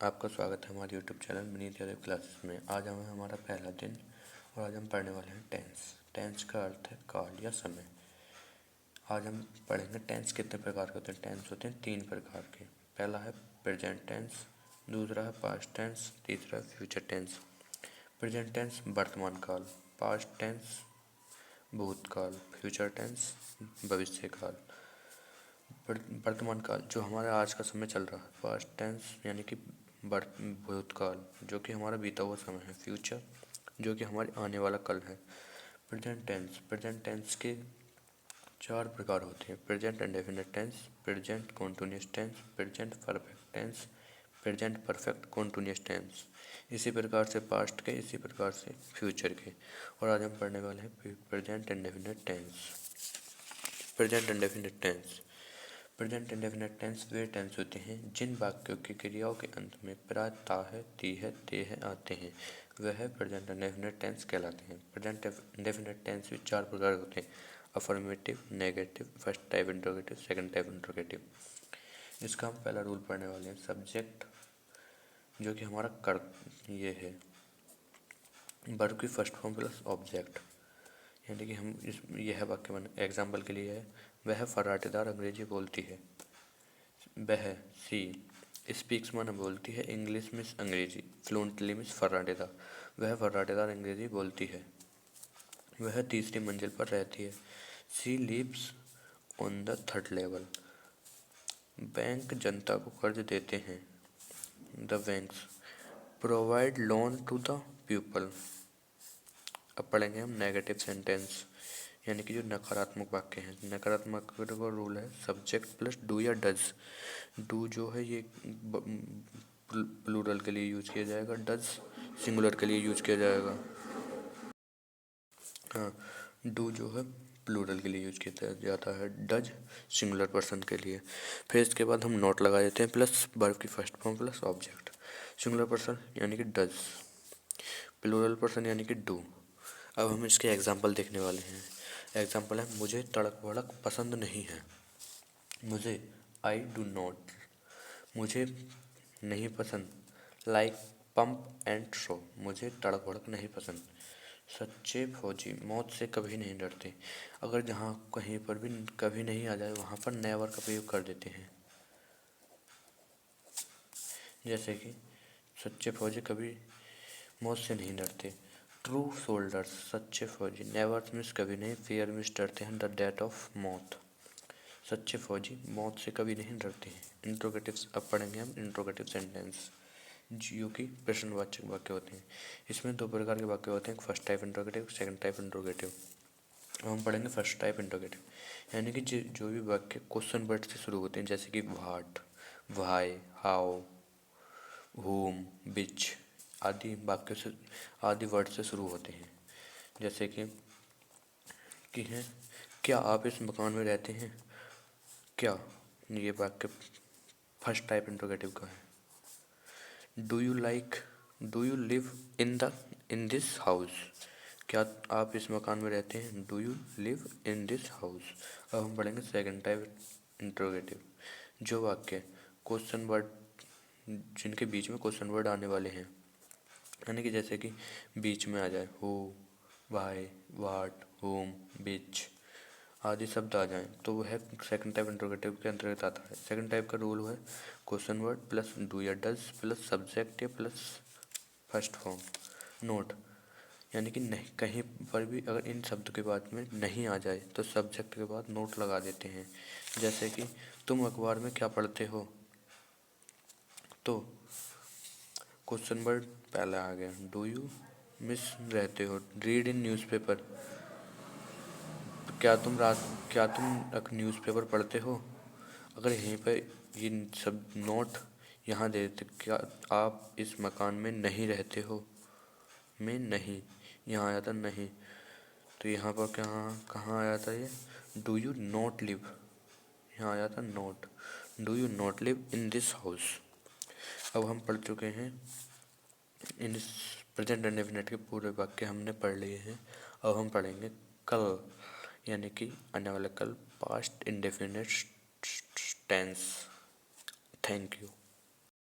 आपका स्वागत है हमारे YouTube channel Vineet Yadav classes में। आज हमारा पहला दिन और आज हम पढ़ने वाले हैं टेंस। टेंस का अर्थ है काल या समय। आज हम पढ़ेंगे टेंस कितने प्रकार के होते हैं। टेंस होते हैं 3 प्रकार के। पहला है प्रेजेंट टेंस, दूसरा है पास्ट टेंस, तीसरा है फ्यूचर टेंस। प्रेजेंट टेंस वर्तमान काल, पास्ट टेंस भूतकाल, फ्यूचर टेंस भविष्य काल। वर्तमान काल जो हमारा आज का समय चल रहा है, पास्ट टेंस यानी कि भूतकाल जो कि हमारा बीता हुआ समय है, फ्यूचर जो कि हमारे आने वाला कल है। प्रेजेंट टेंस के 4 प्रकार होते हैं। Present indefinite tense, present continuous tense, present perfect tense, present perfect continuous tense. इसी प्रकार से पास्ट के, इसी प्रकार से फ्यूचर के। और आज हम पढ़ने वाले हैं present indefinite tense. Present indefinite tense. Present indefinite tense वे टेंस होते हैं जिन वाक्यों की क्रियाओं के अंत में प्राय ता है, ती है, ते है आते हैं, वह प्रेजेंट इंडेफिनिट टेंस कहलाते हैं। प्रेजेंट इंडेफिनिट टेंस भी 4 प्रकार होते हैं। Affirmative, negative, first type interrogative, second type interrogative. इसका हम पहला रूल पढ़ने वाले हैं। सब्जेक्ट जो कि हमारा कर ये है वर्ब की फर्स्ट फॉर्म प्लस ऑब्जेक्ट, यानी कि हम यह वाक्य बने एग्जाम्पल के लिए है, वह फर्राटेदार अंग्रेजी बोलती है। वह सी स्पीक्स माने बोलती है इंग्लिश मिस अंग्रेजी, फ्लुएंटली मिस फर्राटेदार। वह फर्राटेदार अंग्रेजी बोलती है। वह तीसरी मंजिल पर रहती है। She lives on the 3rd level. Bank जनता को कर्ज देते हैं। The banks provide loan to the people. अब पढ़ेंगे हम नेगेटिव सेंटेंस, यानी कि जो नकारात्मक वाक्य हैं। नकारात्मक का रूल है सब्जेक्ट प्लस डू या डज। डू जो है ये प्लूरल के लिए यूज किया जाएगा, डज सिंगुलर के लिए यूज किया जाएगा। हाँ, डू जो है प्लूरल के लिए यूज किया जाता है, डज सिंगुलर पर्सन के लिए। फिर इसके बाद हम नोट लगा देते हैं प्लस वर्ब की first form plus object. Singular person यानी कि डज, प्लूरल पर्सन यानी कि डू। अब हम इसके एग्जाम्पल देखने वाले हैं। एग्जाम्पल है मुझे तड़क भड़क पसंद नहीं है। मुझे आई डू नॉट, मुझे नहीं पसंद लाइक पंप एंड शो, मुझे तड़क भड़क नहीं पसंद। सच्चे फौजी मौत से कभी नहीं डरते। अगर जहाँ कहीं पर भी कभी नहीं आ जाए वहाँ पर नेवर का प्रयोग कर देते हैं। जैसे कि सच्चे फौजी कभी मौत से नहीं डरते। ट्रू सोल्जर्स सच्चे फौजी, नेवर मीन्स कभी नहीं, फियर मीन्स डरते हैं, द डेथ ऑफ मौत। सच्चे फौजी मौत से कभी नहीं डरते हैं। इंट्रोगेटिव्स अब पढ़ेंगे हम इंट्रोगेटिव सेंटेंस जो कि प्रश्नवाचक वाक्य होते हैं। इसमें 2 प्रकार के वाक्य होते हैं, first type interrogative, second type interrogative. अब हम पढ़ेंगे फर्स्ट टाइप इंट्रोगेटिव, यानी कि जो भी वाक्य क्वेश्चन वर्ड से शुरू होते हैं, जैसे कि what, why, how, whom, which आदि वाक्यों से, आदि वर्ड से शुरू होते हैं। जैसे कि हैं क्या आप इस मकान में रहते हैं। क्या ये वाक्य फर्स्ट टाइप इंट्रोगेटिव का है। Do you live in this house, क्या आप इस मकान में रहते हैं। Do you live in this house. अब हम पढ़ेंगे सेकंड टाइप इंट्रोगेटिव, जो वाक्य क्वेश्चन वर्ड जिनके बीच में क्वेश्चन वर्ड आने वाले हैं, यानी कि जैसे कि बीच में आ जाए हु, वाई, वाट, होम, बिच आदि शब्द आ जाएं तो वह सेकंड टाइप इंट्रोगेटिव के अंतर्गत आता है। सेकंड टाइप का रूल है क्वेश्चन वर्ड प्लस डू या डज प्लस सब्जेक्ट या प्लस फर्स्ट फॉर्म नोट, यानी कि नहीं कहीं पर भी अगर इन शब्द के बाद में नहीं आ जाए तो सब्जेक्ट के बाद नोट लगा देते हैं। जैसे कि तुम अखबार में क्या पढ़ते हो, तो क्वेश्चन वर्ड पहले आ गया। डू यू मिस रहते हो, रीड इन न्यूज़पेपर, क्या तुम न्यूज़पेपर पढ़ते हो। अगर यहीं पर ये सब नोट यहाँ दे देते, क्या आप इस मकान में नहीं रहते हो, में नहीं यहाँ आया था नहीं, तो यहाँ पर कहाँ आया था ये डू यू नॉट लिव, यहाँ आया था not. Do you not live in this house. अब हम पढ़ चुके हैं इन प्रेजेंट इंडेफिनिट के पूरे वाक्य हमने पढ़ लिए हैं। अब हम पढ़ेंगे कल, यानी कि आने वाला कल, past indefinite tense. Thank you.